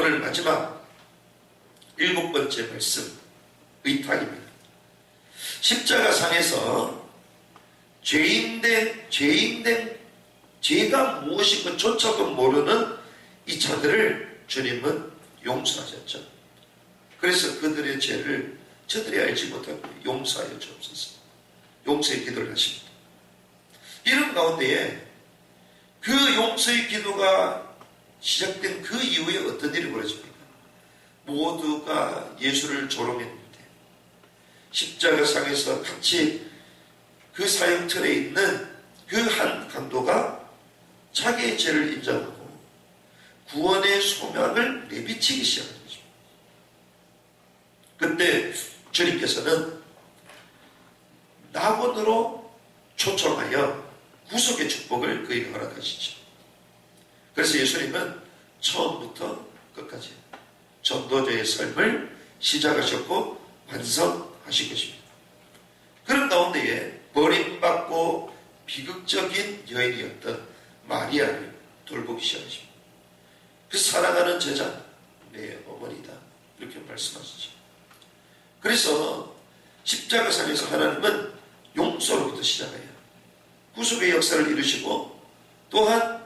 오늘 마지막 7번째 말씀, 의탁입니다. 십자가상에서 죄가 무엇인 것조차도 모르는 이 자들을 주님은 용서하셨죠. 그래서 그들의 죄를 저들이 알지 못하고 용서하여 주옵소서. 용서의 기도를 하십니다. 이런 가운데에 그 용서의 기도가 시작된 그 이후에 어떤 일이 벌어집니까? 모두가 예수를 조롱했는데 십자가상에서 같이 그 사형틀에 있는 그 한 강도가 자기의 죄를 인정하고 구원의 소망을 내비치기 시작한 거죠. 그때 주님께서는 낙원으로 초청하여 구속의 축복을 그에게 허락하시죠. 그래서 예수님은 처음부터 끝까지 전도자의 삶을 시작하셨고 완성하신 것입니다. 그런 가운데에 버림받고 비극적인 여인이었던 마리아를 돌보기 시작하십니다. 그 사랑하는 제자, 내 어머니다, 이렇게 말씀하시죠. 그래서 십자가상에서 하나님은 용서로부터 시작해요. 구속의 역사를 이루시고 또한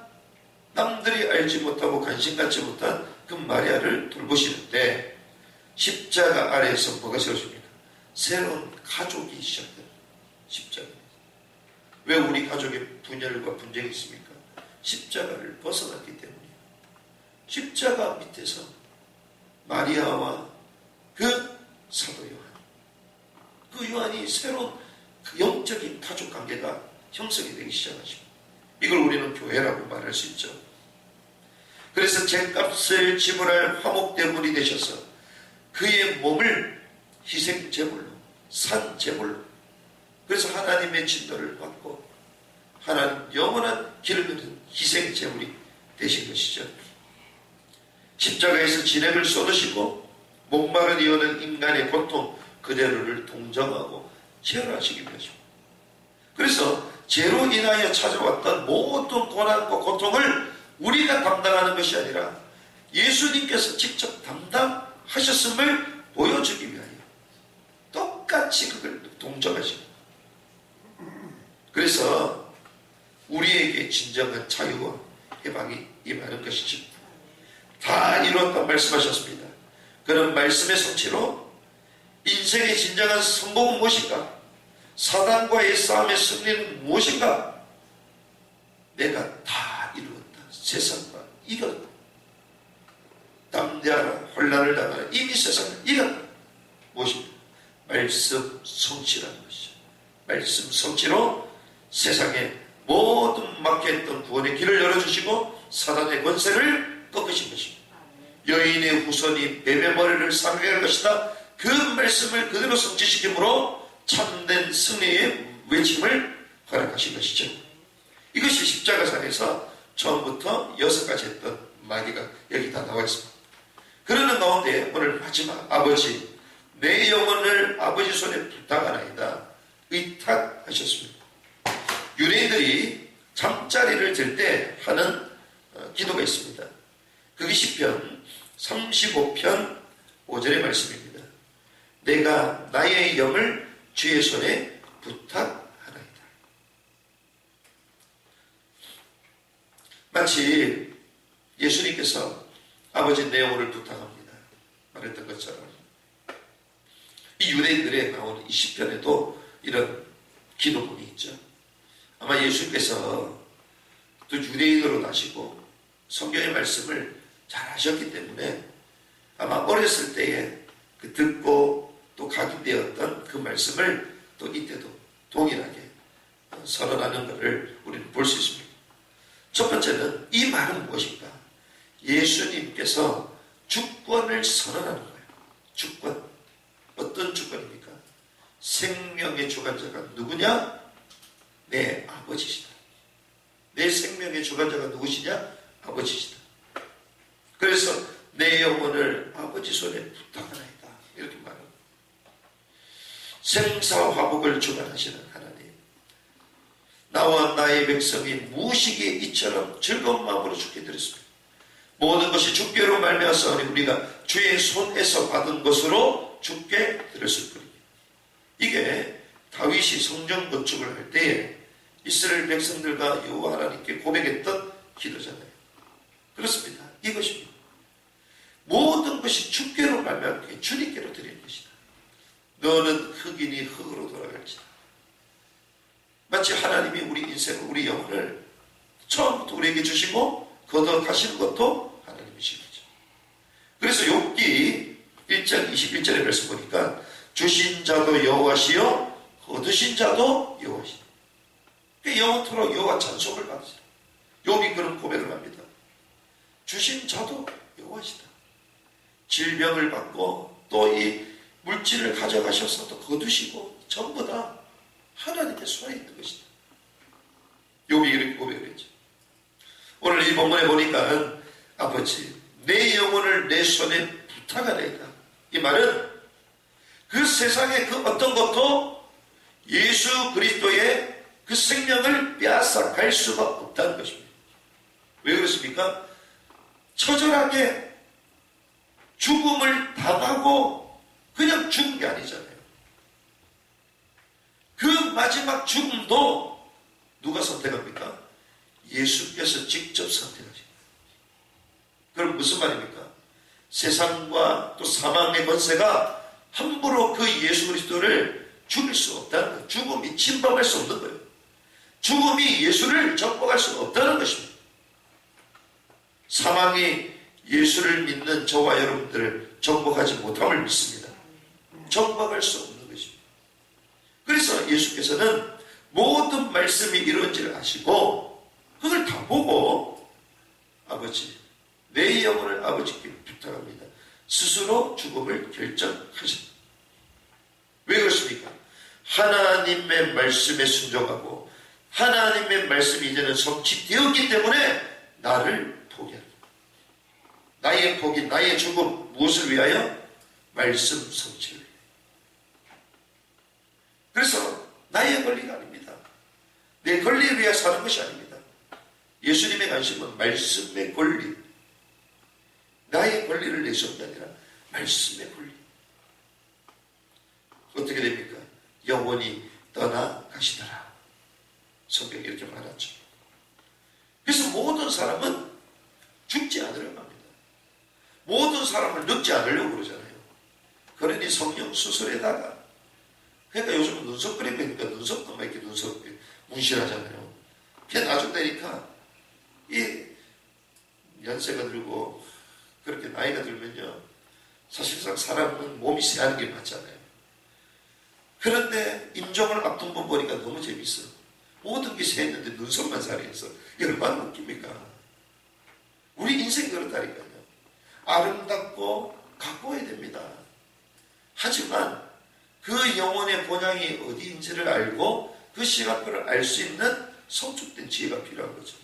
남들이 알지 못하고 관심 갖지 못한 그 마리아를 돌보시는데 십자가 아래에서 뭐가 세워집니까? 새로운 가족이 시작돼요. 십자가에서. 왜 우리 가족의 분열과 분쟁이 있습니까? 십자가를 벗어났기 때문이에요. 십자가 밑에서 마리아와 그 사도 요한, 그 요한이 새로운 그 영적인 가족 관계가 형성이 되기 시작하십니다. 이걸 우리는 교회라고 말할 수 있죠. 그래서 죗값을 지불할 화목제물이 되셔서 그의 몸을 희생제물로, 산제물로, 그래서 하나님의 진노를 받고 하나님 영원한 길을 걷는 희생제물이 되신 것이죠. 십자가에서 진액을 쏟으시고 목마른 이어는 인간의 고통 그대로를 동정하고 제어하시기 위하십니다. 그래서 죄로 인하여 찾아왔던 모든 고난과 고통을 우리가 담당하는 것이 아니라 예수님께서 직접 담당하셨음을 보여주기 위하여 똑같이 그걸 동정하십니다. 그래서 우리에게 진정한 자유와 해방이 임하는 것이죠. 다 이루었다 말씀하셨습니다. 그런 말씀의 성취로 인생의 진정한 성공은 무엇인가? 사단과의 싸움의 승리는 무엇인가? 내가 다 이루었다. 세상과 이겼다. 담대하라 혼란을 당하라. 이미 세상을 이겼다. 무엇입니까? 말씀 성취라는 것이죠. 말씀 성취로 세상에 모든 막혀있던 구원의 길을 열어주시고 사단의 권세를 꺾으신 것입니다. 여인의 후손이 뱀의 머리를 상하게 할 것이다. 그 말씀을 그대로 성취시킴으로 참된 승리의 외침을 허락하신 것이죠. 이것이 십자가상에서 처음부터 6가지 했던 마귀가 여기 다 나와 있습니다. 그러는 가운데 오늘 마지막 아버지, 내 영혼을 아버지 손에 부탁하나이다 의탁하셨습니다. 유대인들이 잠자리를 들 때 하는 기도가 있습니다. 그게 시편 35편 5절의 말씀입니다. 내가 나의 영을 주의 손에 부탁하나이다. 마치 예수님께서 아버지 내 영혼을 부탁합니다 말했던 것처럼 이 유대인들에 나오는 이 시편에도 이런 기도문이 있죠. 아마 예수님께서 또 유대인으로 나시고 성경의 말씀을 잘 하셨기 때문에 아마 어렸을 때에 그 듣고 또 각인되었던 그 말씀을 또 이때도 동일하게 선언하는 것을 우리는 볼 수 있습니다. 첫 번째는 이 말은 무엇인가? 예수님께서 주권을 선언하는 거예요. 주권. 어떤 주권입니까? 생명의 주관자가 누구냐? 내 아버지시다. 내 생명의 주관자가 누구시냐? 아버지시다. 그래서 내 영혼을 아버지 손에 부탁하나이다. 이렇게 말합니다. 생사화복을 주관하시는 하나님, 나와 나의 백성이 무식이 이처럼 즐거운 마음으로 죽게 드렸습니다. 모든 것이 주께로 말미암았사오니 우리가 주의 손에서 받은 것으로 주께 드렸을 뿐입니다. 이게 다윗이 성전 건축을 할 때에 이스라엘 백성들과 여호와 하나님께 고백했던 기도잖아요. 그렇습니다. 이것입니다. 모든 것이 주께로 말미암게 주님께로 드리는 것이다. 너는 흙이니 흙으로 돌아갈지다. 마치 하나님이 우리 인생을, 우리 영혼을 처음부터 우리에게 주시고 걷어가시는 것도 하나님이신 거죠. 그래서 욥기 1장 21절의 말씀 보니까 주신 자도 여호와시요 얻으신 자도 여호와시다. 영원토록 여호와 찬송을 받으시라. 욥이 그런 고백을 합니다. 주신 자도 여호와시다. 질병을 받고 또 이 물질을 가져가셔서 또 거두시고 전부 다 하나님의 손에 있는 것이다. 욥이 이렇게 고백을 했죠. 오늘 이 본문에 보니까 아버지 내 영혼을 내 손에 부탁하나이다. 이 말은 그 세상의 그 어떤 것도 예수 그리스도의 그 생명을 빼앗아갈 수가 없다는 것입니다. 왜 그렇습니까? 처절하게 죽음을 당하고 그냥 죽은 게 아니잖아요. 그 마지막 죽음도 누가 선택합니까? 예수께서 직접 선택하십니다. 그럼 무슨 말입니까? 세상과 또 사망의 권세가 함부로 그 예수 그리스도를 죽일 수 없다는 거예요. 죽음이 침범할 수 없는 거예요. 죽음이 예수를 정복할 수 없다는 것입니다. 사망이 예수를 믿는 저와 여러분들을 정복하지 못함을 믿습니다. 정복할 수 없는 것입니다. 그래서 예수께서는 모든 말씀이 이루어지를 아시고 그걸 다 보고 아버지 내 영혼을 아버지께 부탁합니다. 스스로 죽음을 결정하십니다. 왜 그렇습니까? 하나님의 말씀에 순종하고 하나님의 말씀이 이제는 성취되었기 때문에 나를 포기합니다. 나의 포기, 나의 죽음 무엇을 위하여? 말씀 성취를 위하여. 그래서 나의 권리가 아닙니다. 내 권리를 위해 사는 것이 아닙니다. 예수님의 관심은 말씀의 권리, 나의 권리를 내세우는 게 아니라 말씀의 권리. 어떻게 됩니까? 영원히 떠나가시더라. 성경이 이렇게 말하죠. 그래서 모든 사람은 죽지 않으려고 합니다. 모든 사람을 늙지 않으려고 그러잖아요. 그러니 성령 수술에다가 그러니까 요즘은 눈썹 그림 그러니까 눈썹도 막 이렇게 눈썹 문신하잖아요. 그게 나중 되니까 이 연세가 들고 그렇게 나이가 들면요 사실상 사람은 몸이 쇠하는 게 맞잖아요. 그런데 임종을 앞둔 분 보니까 너무 재밌어. 모든 게 쇠했는데 눈썹만 살아있어. 이게 얼마나 웃깁니까? 우리 인생이 그렇다니까요. 아름답고 가꿔야 됩니다. 하지만 그 영혼의 본향이 어디인지를 알고 그 시각을 알 수 있는 성숙된 지혜가 필요한 거죠.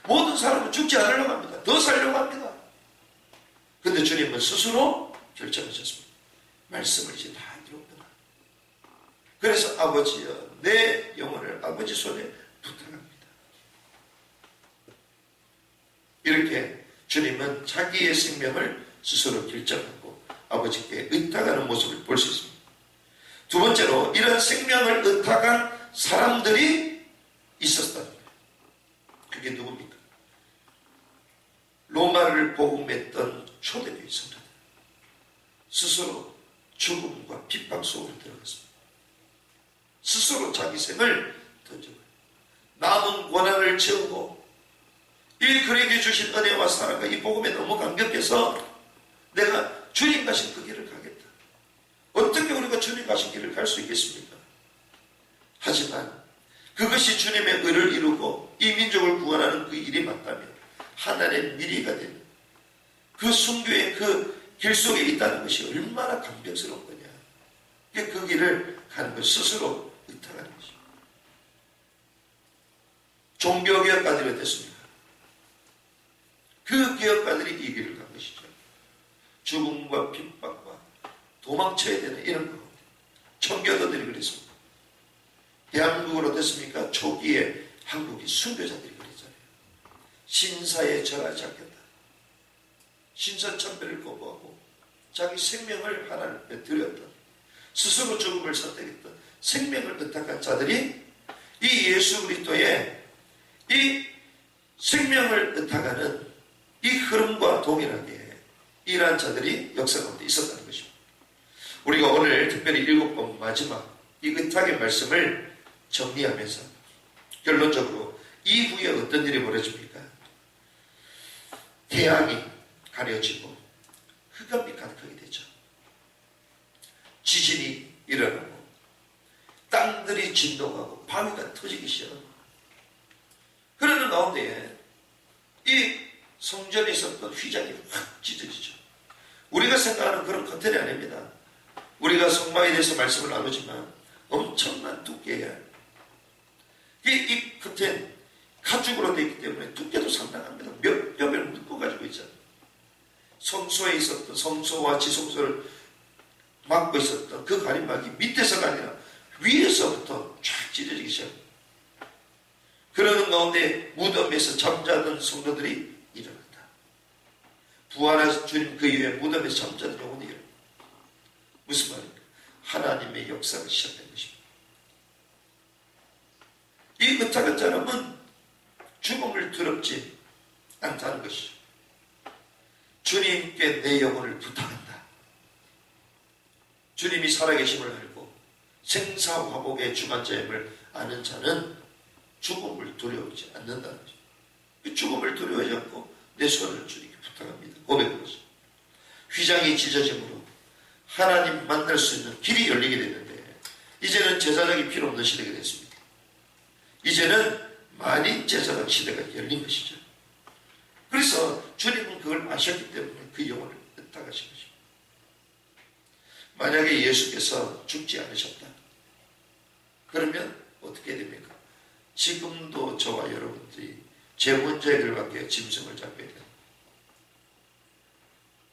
모든 사람은 죽지 않으려고 합니다. 더 살려고 합니다. 근데 주님은 스스로 결정하셨습니다. 말씀을 이제 다 이루었구나. 그래서 아버지여 내 영혼을 아버지 손에 부탁합니다. 이렇게 주님은 자기의 생명을 스스로 결정하고 아버지께 의탁하는 모습을 볼 수 있습니다. 두 번째로 이런 생명을 의탁한 사람들이 있었다는 거예요. 그게 누굽니까? 로마를 복음했던 초대교회 성도들. 스스로 죽음과 핍박 속으로 들어갔습니다. 스스로 자기 생을 던져버려요. 남은 고난을 채우고 이 그에게 주신 은혜와 사랑과 이 복음에 너무 감격해서 내가 주님 가신 그 길을 가겠다. 어떻게 우리가 주님 가신 길을 갈 수 있겠습니까? 하지만 그것이 주님의 의를 이루고 이 민족을 구원하는 그 일이 맞다면 하나님의 미래가 되는 그 순교의 그 길 속에 있다는 것이 얼마나 감격스러운 거냐. 그 길을 가는 것 스스로 의탁하는 것입니다. 종교개혁가들이 어땠습니까? 그 개혁가들이 이 길을 간 것이죠. 죽음과 핍박과 도망쳐야 되는 이런 가운데 청교도들이 그랬습니다. 대한민국은 어땠습니까? 초기에 한국이 순교자들이 그랬잖아요. 신사에 절하지 않겠다. 신선천배를 거부하고 자기 생명을 하나님께 드렸던, 스스로 죽음을 선택했던, 생명을 의탁한 자들이 이 예수 그리스도의 이 생명을 의탁하는 이 흐름과 동일하게 이러한 자들이 역사 가운데 있었다는 것입니다. 우리가 오늘 특별히 7번 마지막 이 의탁의 말씀을 정리하면서 결론적으로 이후에 어떤 일이 벌어집니까? 태양이 가려지고 흑암이 가득하게 되죠. 지진이 일어나고 땅들이 진동하고 바위가 터지기 시작합니다. 그러는 가운데 이 성전에 있었던 휘장이 확 찢어지죠. 우리가 생각하는 그런 커튼이 아닙니다. 우리가 성막에 대해서 말씀을 나누지만 엄청난 두께야. 이 커튼 가죽으로 되어 있기 때문에 두께도 상당합니다. 몇 겹을 묶어 가지고 있잖아요. 성소에 있었던, 성소와 지성소를 막고 있었던 그 가림막이 밑에서가 아니라 위에서부터 쫙 찢어지기 시작합니다. 그러는 가운데 무덤에서 잠자던 성도들이 일어났다. 부활하신 주님 그 이후에 무덤에서 잠자던 영혼이 일어났다. 무슨 말입니까? 하나님의 역사가 시작된 것입니다. 이 의탁한 사람은 죽음을 두렵지 않다는 것이죠. 주님께 내 영혼을 부탁한다. 주님이 살아계심을 알고 생사화복의 주관자임을 아는 자는 죽음을 두려워하지 않는다는 거죠. 죽음을 두려워하지 않고 내 손을 주님께 부탁합니다. 고백한 것이죠. 휘장이 찢어짐으로 하나님 만날 수 있는 길이 열리게 되는데 이제는 제사장이 필요 없는 시대가 됐습니다. 이제는 만인 제사장 시대가 열린 것이죠. 그래서 주님은 그걸 아셨기 때문에 그 영혼을 의탁하신 것입니다. 만약에 예수께서 죽지 않으셨다. 그러면 어떻게 됩니까? 지금도 저와 여러분들이 죄 문제를 받게 짐승을 잡게 돼요.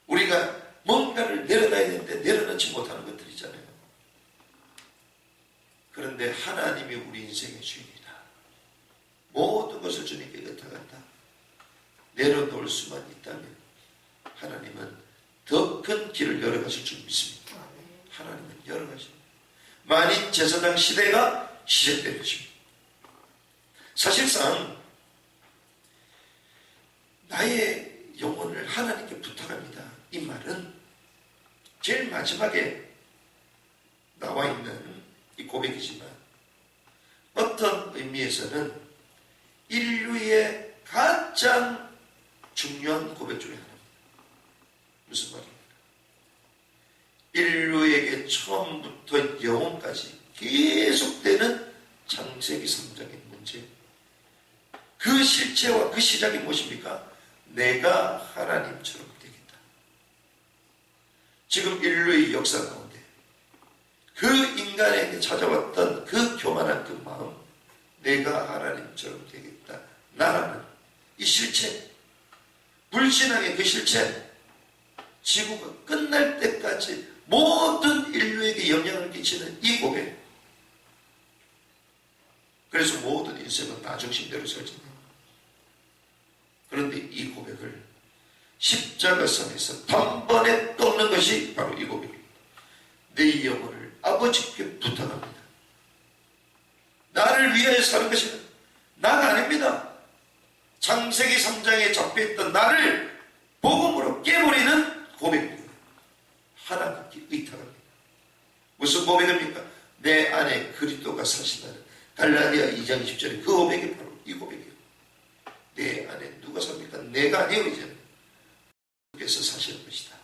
우리가 뭔가를 내려놔야 되는데 내려놓지 못하는 것들이 있잖아요. 그런데 하나님이 우리 인생의 주인이다. 모든 것을 주님께 의탁한다. 내려놓을 수만 있다면 하나님은 더 큰 길을 열어가실 줄 믿습니다. 하나님은 열어가십니다. 만인 제사장 시대가 시작된 것입니다. 사실상 나의 영혼을 하나님께 부탁합니다. 이 말은 제일 마지막에 나와 있는 이 고백이지만 어떤 의미에서는 인류의 가장 중요한 고백 중에 하나입니다. 무슨 말입니까? 인류에게 처음부터 영혼까지 계속되는 창세기 3장의 문제. 그 실체와 그 시작이 무엇입니까? 내가 하나님처럼 되겠다. 지금 인류의 역사 가운데 그 인간에게 찾아왔던 그 교만한 그 마음, 내가 하나님처럼 되겠다. 나라는 이 실체, 불신앙의 그 실체, 지구가 끝날 때까지 모든 인류에게 영향을 끼치는 이 고백. 그래서 모든 인생은 나 중심대로 설정됩니다. 그런데 이 고백을 십자가상에서 단번에 꺾는 것이 바로 이 고백입니다. 내 영혼을 아버지께 부탁합니다. 나를 위하여 사는 것이 나가 아닙니다. 창세기 3장에 잡혀있던 나를 복음으로 깨버리는 고백입니다. 하나님께 의탁합니다. 무슨 고백입니까? 내 안에 그리스도가 사신다는 갈라디아 2장 10절에 그 고백이 바로 이 고백이에요. 내 안에 누가 삽니까? 내가 아니요 이제는 주께서 사시는 것이다.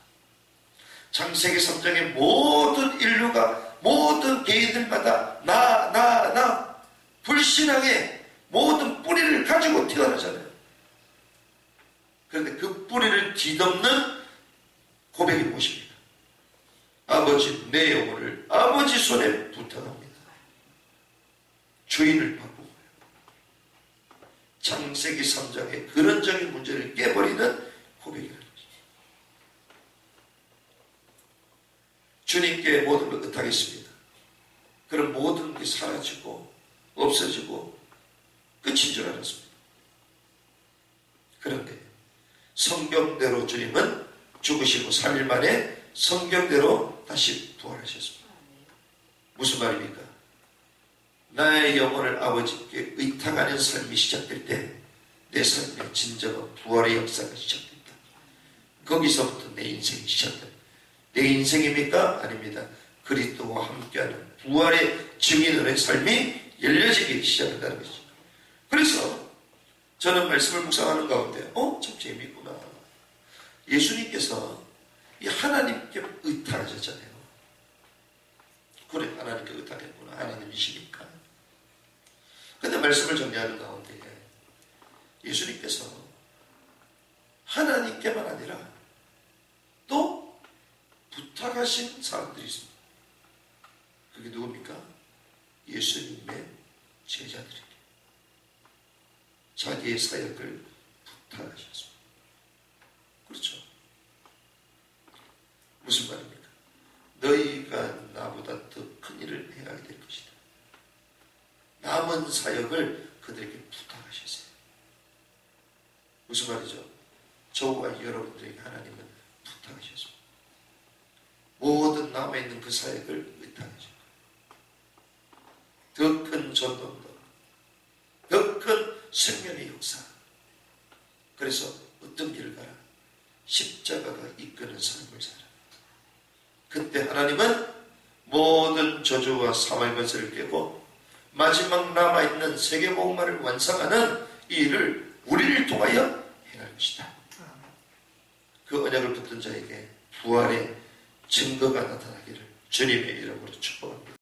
창세기 3장의 모든 인류가 모든 개인들마다 나 불신앙의 모든 뿌리를 가지고 태어나잖아요. 그런데 그 뿌리를 뒤덮는 고백이 무엇입니까? 아버지 내 영혼을 아버지 손에 부탁합니다. 주인을 바꾸고 창세기 3장의 근원적인 문제를 깨버리는 고백이라는 것입니다. 주님께 모든 걸 의탁했습니다. 그럼 모든 게 사라지고 없어지고 끝인 줄 알았습니다. 그런데 성경대로 주님은 죽으시고 3일 만에 성경대로 다시 부활하셨습니다. 무슨 말입니까? 나의 영혼을 아버지께 의탁하는 삶이 시작될 때 내 삶의 진정한 부활의 역사가 시작된다. 거기서부터 내 인생이 시작된다. 내 인생입니까? 아닙니다. 그리스도와 함께하는 부활의 증인으로의 삶이 열려지기 시작한다는 것이죠. 그래서 저는 말씀을 묵상하는 가운데 참 재미있구나. 예수님께서 이 하나님께 의탁하셨잖아요. 그래, 하나님께 의탁했구나. 하나님이시니까. 근데 말씀을 정리하는 가운데 예수님께서 하나님께만 아니라 또 부탁하신 사람들이 있습니다. 그게 누굽니까? 예수님의 제자들에게 자기의 사역을 부탁하셨습니다. 그렇죠? 무슨 말입니까? 너희가 나보다 더 큰 일을 행하게 될 것이다. 남은 사역을 그들에게 부탁하셨어요. 무슨 말이죠? 저와 여러분들에게 하나님은 부탁하셨습니다. 모든 남아있는 그 사역을 의탁하셨고 더 큰 전도도, 더 큰 생명의 역사. 그래서 어떤 길을 가라? 십자가가 이끄는 삶을 살아. 그때 하나님은 모든 저주와 사망의 권세를 깨고 마지막 남아있는 세계복음화를 완성하는 이 일을 우리를 통하여 행할 것이다. 그 언약을 붙든 자에게 부활의 증거가 나타나기를 주님의 이름으로 축복합니다.